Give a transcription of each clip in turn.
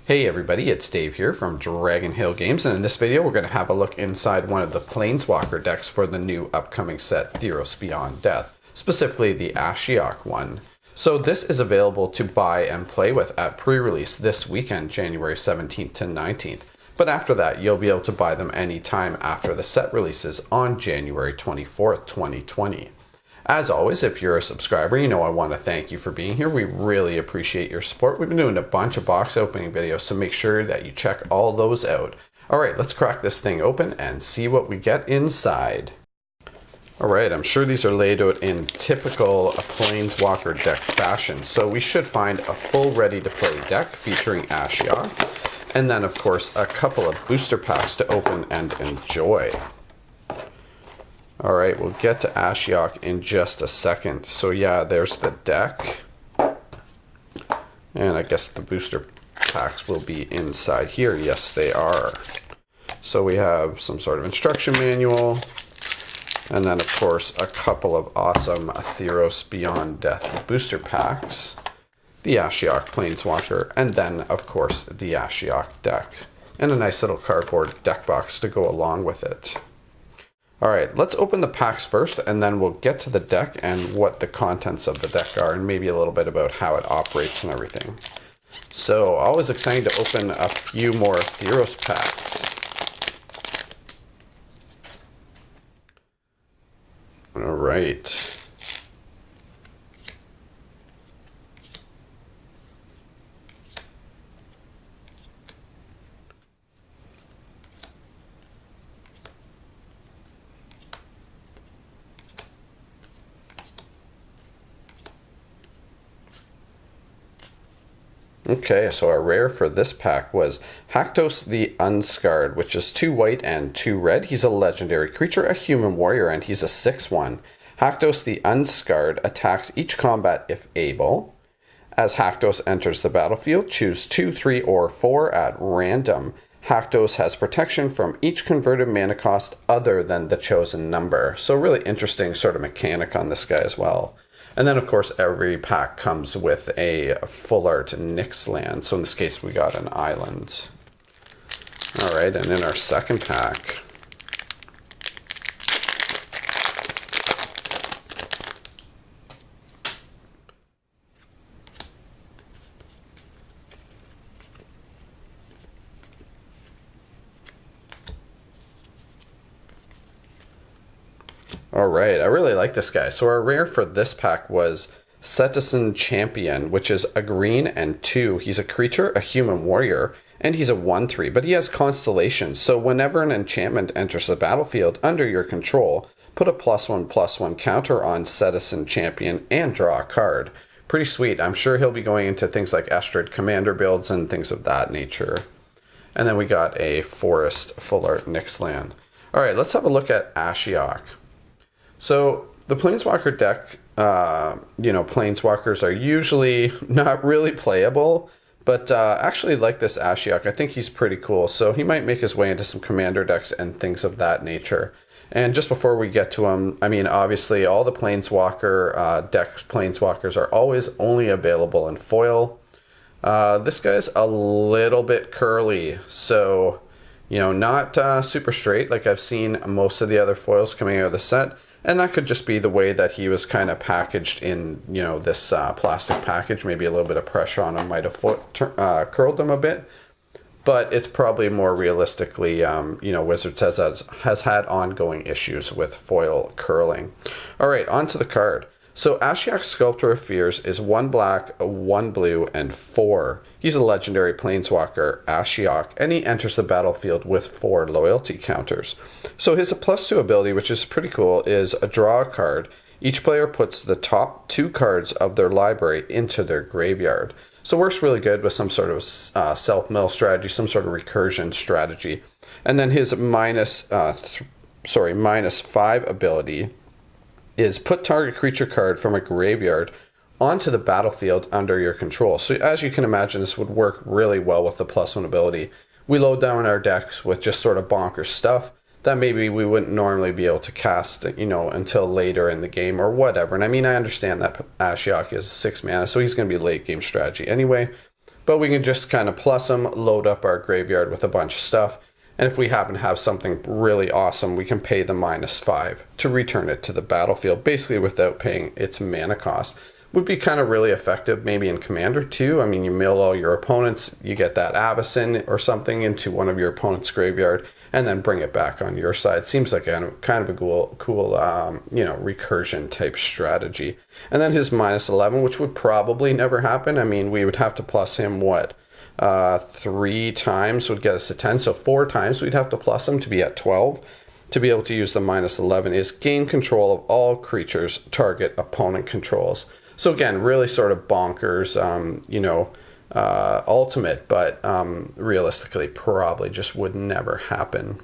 Hey everybody, it's Dave here from Dragonhill Games, and in this video we're going to have a look inside one of the Planeswalker decks for the new upcoming set, Theros Beyond Death, specifically the Ashiok one. So this is available to buy and play with at pre-release this weekend, January 17th to 19th. But after that, you'll be able to buy them anytime after the set releases on January 24th, 2020. As always, if you're a subscriber, you know I want to thank you for being here. We really appreciate your support. We've been doing a bunch of box opening videos, so make sure that you check all those out. Alright, let's crack this thing open and see what we get inside. Alright, I'm sure these are laid out in typical Planeswalker deck fashion, so we should find a full ready-to-play deck featuring Ashiok, and then of course a couple of booster packs to open and enjoy. Alright, we'll get to Ashiok in just a second. So yeah, there's the deck. And I guess the booster packs will be inside here. Yes, they are. So we have some sort of instruction manual. And then, of course, a couple of awesome Theros Beyond Death booster packs. The Ashiok Planeswalker. And then, of course, the Ashiok deck. And a nice little cardboard deck box to go along with it. Alright, let's open the packs first, and then we'll get to the deck and what the contents of the deck are, and maybe a little bit about how it operates and everything. So, always exciting to open a few more Theros packs. Alright. Okay, so our rare for this pack was Haktos the Unscarred, which is 2 white and 2 red. He's a legendary creature, a human warrior, and he's a 6/1. Haktos the Unscarred attacks each combat if able. As Haktos enters the battlefield, choose 2, 3, or 4 at random. Haktos has protection from each converted mana cost other than the chosen number. So really interesting sort of mechanic on this guy as well. And then, of course, every pack comes with a full art Nyx land. So in this case, we got an island. All right, and in our second pack, Alright, I really like this guy. So our rare for this pack was Citizen Champion, which is a green and 2. He's a creature, a human warrior, and he's a 1/3, but he has constellations. So whenever an enchantment enters the battlefield under your control, put a +1/+1 counter on Citizen Champion and draw a card. Pretty sweet. I'm sure he'll be going into things like Astrid Commander builds and things of that nature. And then we got a Forest Full Art Nyx land. Alright, let's have a look at Ashiok. So the Planeswalker deck, Planeswalkers are usually not really playable, but actually like this Ashiok, I think he's pretty cool. So he might make his way into some commander decks and things of that nature. And just before we get to him, I mean, obviously all the Planeswalker decks, Planeswalkers are always only available in foil. This guy's a little bit curly, so, not super straight like I've seen most of the other foils coming out of the set. And that could just be the way that he was kind of packaged in, this plastic package. Maybe a little bit of pressure on him might have curled him a bit. But it's probably more realistically, Wizards has had ongoing issues with foil curling. All right, on to the card. So Ashiok Sculptor of Fears is 1 black, 1 blue, and 4. He's a legendary Planeswalker, Ashiok, and he enters the battlefield with 4 loyalty counters. So his +2 ability, which is pretty cool, is a draw a card. Each player puts the top 2 cards of their library into their graveyard. So works really good with some sort of self-mill strategy, some sort of recursion strategy. And then his -5 ability is put target creature card from a graveyard onto the battlefield under your control. So as you can imagine, this would work really well with the +1 ability. We load down our decks with just sort of bonkers stuff that maybe we wouldn't normally be able to cast, until later in the game or whatever. And I mean, I understand that Ashiok is 6 mana, so he's going to be late game strategy anyway. but we can just kind of plus them, load up our graveyard with a bunch of stuff, and if we happen to have something really awesome, we can pay the -5 to return it to the battlefield, basically without paying its mana cost. Would be kind of really effective maybe in Commander too. I mean, you mill all your opponents, you get that Avacyn or something into one of your opponent's graveyard, and then bring it back on your side. Seems like a kind of a cool recursion type strategy. And then his -11, which would probably never happen. I mean, we would have to plus him, 3 times would get us to 10. So 4 times we'd have to plus him to be at 12. To be able to use the -11 is gain control of all creatures target opponent controls. So again, really sort of bonkers, ultimate, but realistically probably just would never happen.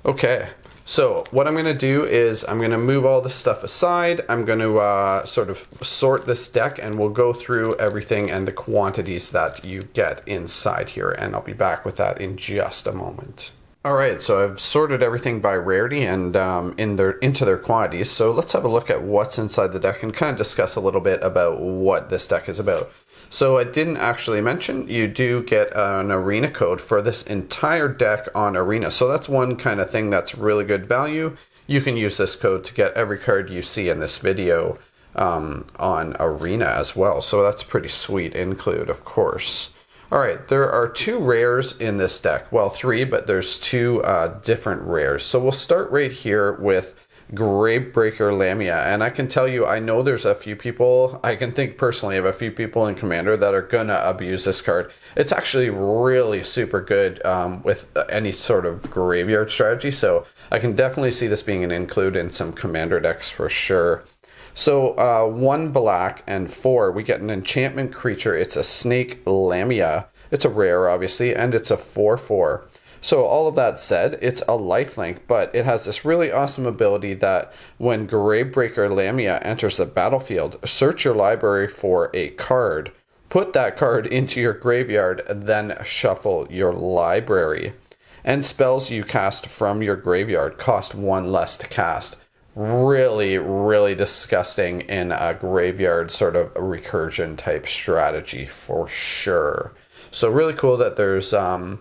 Okay, so what I'm going to do is I'm going to move all this stuff aside. I'm going to sort of sort this deck, and we'll go through everything and the quantities that you get inside here, and I'll be back with that in just a moment. All right, so I've sorted everything by rarity and into their quantities. So let's have a look at what's inside the deck and kind of discuss a little bit about what this deck is about. So I didn't actually mention, you do get an arena code for this entire deck on Arena. So that's one kind of thing that's really good value. You can use this code to get every card you see in this video on Arena as well. So that's pretty sweet include, of course. All right, there are 2 rares in this deck. Well, 3, but there's 2 different rares. So we'll start right here with Gravebreaker Lamia. And I can tell you, I know there's a few people, I can think personally of a few people in Commander that are going to abuse this card. It's actually really super good with any sort of graveyard strategy. So I can definitely see this being an include in some Commander decks for sure. So 1 black and 4, we get an enchantment creature. It's a Snake Lamia. It's a rare, obviously, and it's a 4/4. So all of that said, it's a lifelink, but it has this really awesome ability that when Gravebreaker Lamia enters the battlefield, search your library for a card, put that card into your graveyard, then shuffle your library. And spells you cast from your graveyard cost 1 less to cast. Really, really disgusting in a graveyard sort of recursion type strategy for sure. So really cool that there's a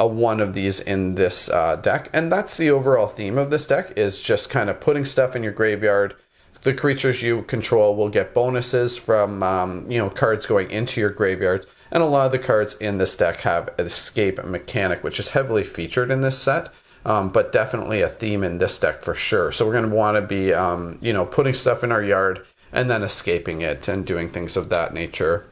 one of these in this deck, and that's the overall theme of this deck, is just kind of putting stuff in your graveyard. The creatures you control will get bonuses from cards going into your graveyards, and a lot of the cards in this deck have an escape mechanic, which is heavily featured in this set. But definitely a theme in this deck for sure. So we're going to want to be, putting stuff in our yard and then escaping it and doing things of that nature.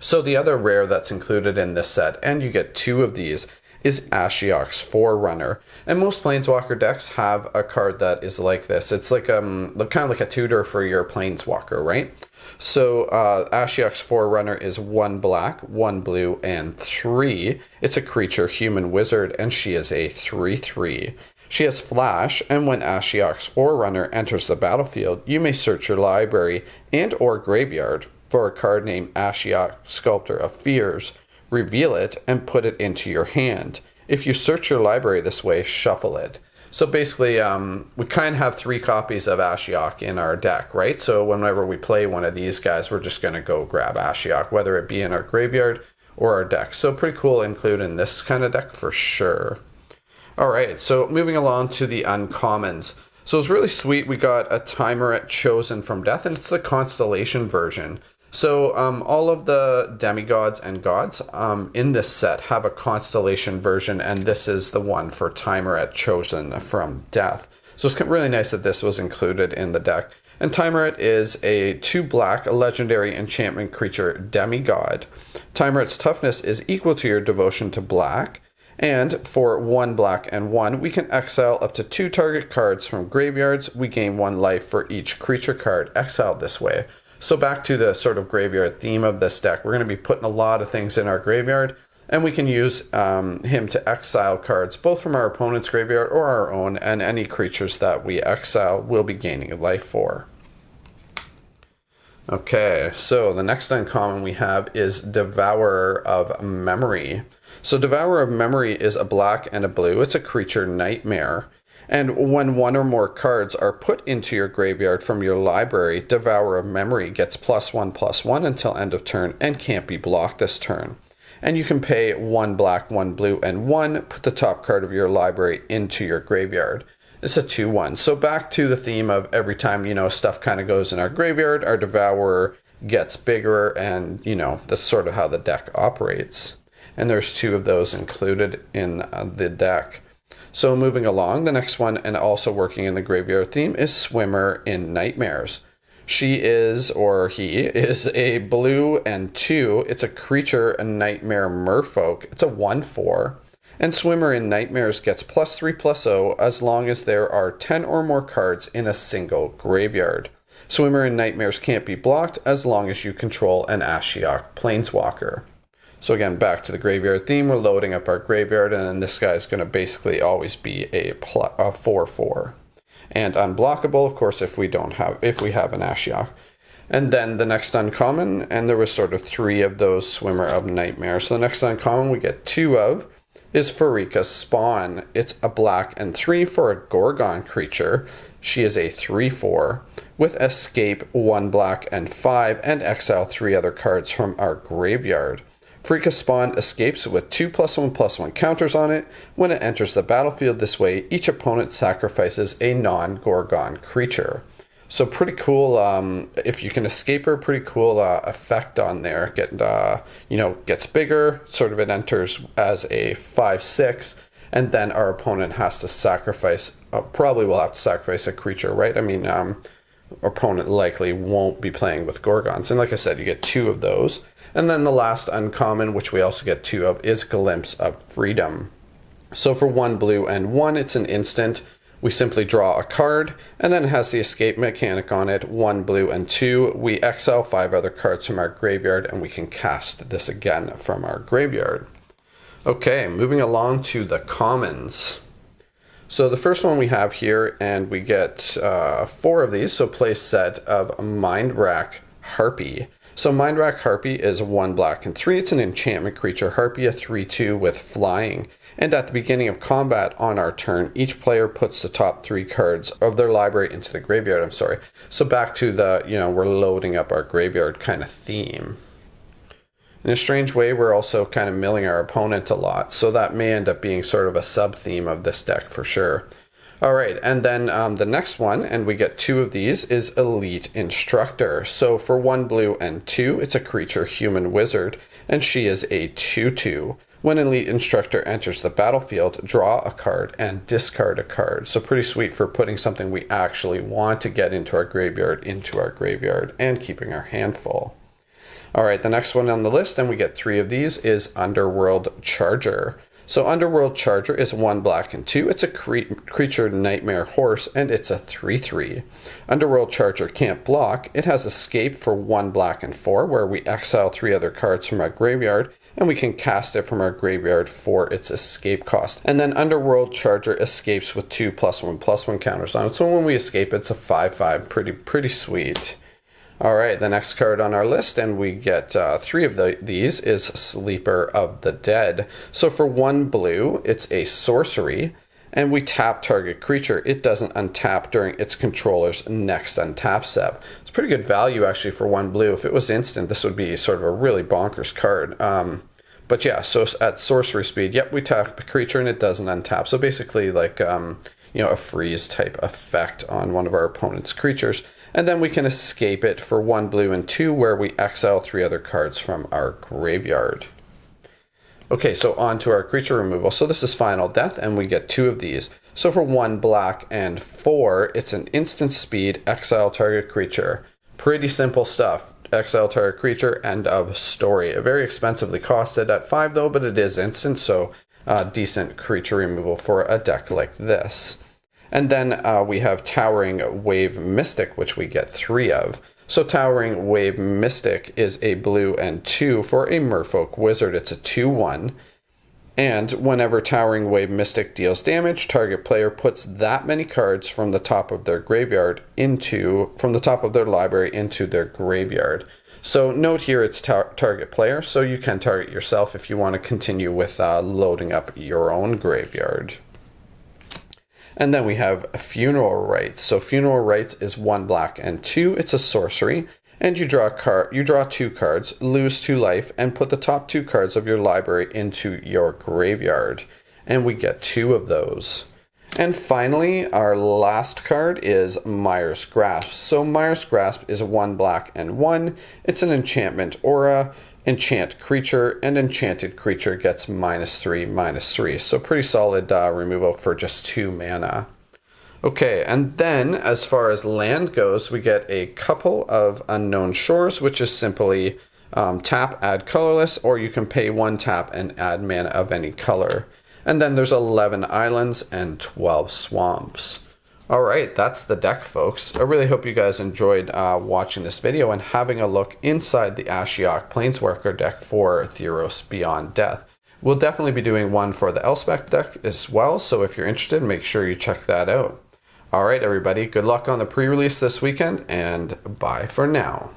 So the other rare that's included in this set, and you get 2 of these, is Ashiok's Forerunner. And most Planeswalker decks have a card that is like this. It's like kind of like a tutor for your Planeswalker, right? So Ashiok's Forerunner is 1 black, 1 blue, and 3. It's a creature, human wizard, and she is a 3/3. She has flash, and when Ashiok's Forerunner enters the battlefield, you may search your library and or graveyard for a card named Ashiok, Sculptor of Fears, reveal it, and put it into your hand. If you search your library this way, shuffle it. So basically, we kind of have 3 copies of Ashiok in our deck, right? So whenever we play one of these guys, we're just going to go grab Ashiok, whether it be in our graveyard or our deck. So pretty cool include in this kind of deck for sure. All right, so moving along to the uncommons. So it's really sweet. We got a Timeret Chosen from Death, and it's the Constellation version. So all of the demigods and gods in this set have a Constellation version, and this is the one for Timeret Chosen from Death. So it's really nice that this was included in the deck. And Timeret is a 2 black legendary enchantment creature demigod. Timeret's toughness is equal to your devotion to black. And for 1 black and 1, we can exile up to 2 target cards from graveyards. We gain 1 life for each creature card exiled this way. So back to the sort of graveyard theme of this deck, we're going to be putting a lot of things in our graveyard, and we can use him to exile cards both from our opponent's graveyard or our own, and any creatures that we exile will be gaining life for. Okay, so the next uncommon we have is Devourer of Memory. So Devourer of Memory is a black and a blue. It's a creature nightmare. And when 1 or more cards are put into your graveyard from your library, Devourer of Memory gets +1/+1 until end of turn and can't be blocked this turn. And you can pay 1 black, 1 blue, and 1, put the top card of your library into your graveyard. It's a 2/1. So back to the theme of every time, stuff kind of goes in our graveyard, our Devourer gets bigger, and, that's sort of how the deck operates. And there's 2 of those included in the deck. So moving along, the next one, and also working in the graveyard theme, is Swimmer in Nightmares. She is, or he is, a blue and 2. It's a creature, a nightmare merfolk. It's a 1/4. And Swimmer in Nightmares gets +3/+0 as long as there are 10 or more cards in a single graveyard. Swimmer in Nightmares can't be blocked as long as you control an Ashiok Planeswalker. So again, back to the graveyard theme, we're loading up our graveyard, and then this guy's going to basically always be a 4/4. And unblockable, of course, if we have an Ashiok. And then the next uncommon, and there was sort of 3 of those Swimmer of Nightmares. So the next uncommon we get 2 of is Pharika's Spawn. It's a black and 3 for a Gorgon creature. She is a 3/4 with escape 1 black and 5, and exile 3 other cards from our graveyard. Pharika's Spawn escapes with 2+1/+1 counters on it. When it enters the battlefield this way, each opponent sacrifices a non-Gorgon creature. So pretty cool, if you can escape her, pretty cool effect on there. Gets bigger, sort of it enters as a 5/6, and then our opponent has to sacrifice, probably will have to sacrifice a creature, right? I mean, our opponent likely won't be playing with Gorgons. And like I said, you get 2 of those. And then the last uncommon, which we also get 2 of, is Glimpse of Freedom. So for 1 blue and 1, it's an instant. We simply draw a card, and then it has the escape mechanic on it. 1 blue and 2, we exile 5 other cards from our graveyard, and we can cast this again from our graveyard. Okay, moving along to the commons. So the first one we have here, and we get 4 of these, so play set of Mindrack Harpy. So Mindrack Harpy is 1 black and 3. It's an enchantment creature, Harpy, a 3/2 with flying. And at the beginning of combat on our turn, each player puts the top 3 cards of their library into the graveyard. So back to the, we're loading up our graveyard kind of theme. In a strange way, we're also kind of milling our opponent a lot. So that may end up being sort of a sub-theme of this deck for sure. All right, and then the next one, and we get 2 of these, is Elite Instructor. So for 1 blue and 2, it's a creature, human wizard, and she is a 2/2. When Elite Instructor enters the battlefield, draw a card and discard a card. So pretty sweet for putting something we actually want to get into our graveyard, and keeping our hand full. All right, the next one on the list, and we get 3 of these, is Underworld Charger. So Underworld Charger is 1 black and 2. It's a creature nightmare horse, and it's a 3/3. Underworld Charger can't block. It has escape for 1 black and 4, where we exile 3 other cards from our graveyard, and we can cast it from our graveyard for its escape cost. And then Underworld Charger escapes with 2+1/+1 counters on it. So when we escape, it's a 5/5. Pretty sweet. All right, the next card on our list, and we get 3 of these, is Sleeper of the Dead. So for 1 blue, it's a sorcery, and we tap target creature. It doesn't untap during its controller's next untap step. It's pretty good value, actually, for 1 blue. If it was instant, this would be sort of a really bonkers card. But yeah, so at sorcery speed, yep, we tap a creature, and it doesn't untap. So basically, like, a freeze type effect on one of our opponent's creatures. And then we can escape it for 1 blue and 2, where we exile 3 other cards from our graveyard. Okay, so on to our creature removal. So this is Final Death, and we get 2 of these. So for 1 black and 4, it's an instant speed, exile target creature. Pretty simple stuff. Exile target creature, end of story. Very expensively costed at 5 though, but it is instant, so decent creature removal for a deck like this. And then we have Towering Wave Mystic, which we get 3 of. So Towering Wave Mystic is a blue and 2 for a Merfolk Wizard. It's a 2/1. And whenever Towering Wave Mystic deals damage, target player puts that many cards from the top of their library into their graveyard. So note here it's target player, so you can target yourself if you want to continue with loading up your own graveyard. And then we have Funeral Rites. So Funeral Rites is 1 black and 2. It's a sorcery, And you draw a card, you draw 2 cards, lose 2 life, and put the top 2 cards of your library into your graveyard. And we get 2 of those. And finally, our last card is Mire's Grasp. So Mire's Grasp is 1 black and 1. It's an enchantment aura, enchant creature, and enchanted creature gets -3/-3. So pretty solid removal for just 2 mana. Okay, and then as far as land goes, we get a couple of Unknown Shores, which is simply tap, add colorless, or you can pay 1 tap and add mana of any color. And then there's 11 islands and 12 swamps. All right, that's the deck, folks. I really hope you guys enjoyed watching this video and having a look inside the Ashiok Planeswalker deck for Theros Beyond Death. We'll definitely be doing one for the Elspeth deck as well, so if you're interested, make sure you check that out. All right, everybody, good luck on the pre-release this weekend, and bye for now.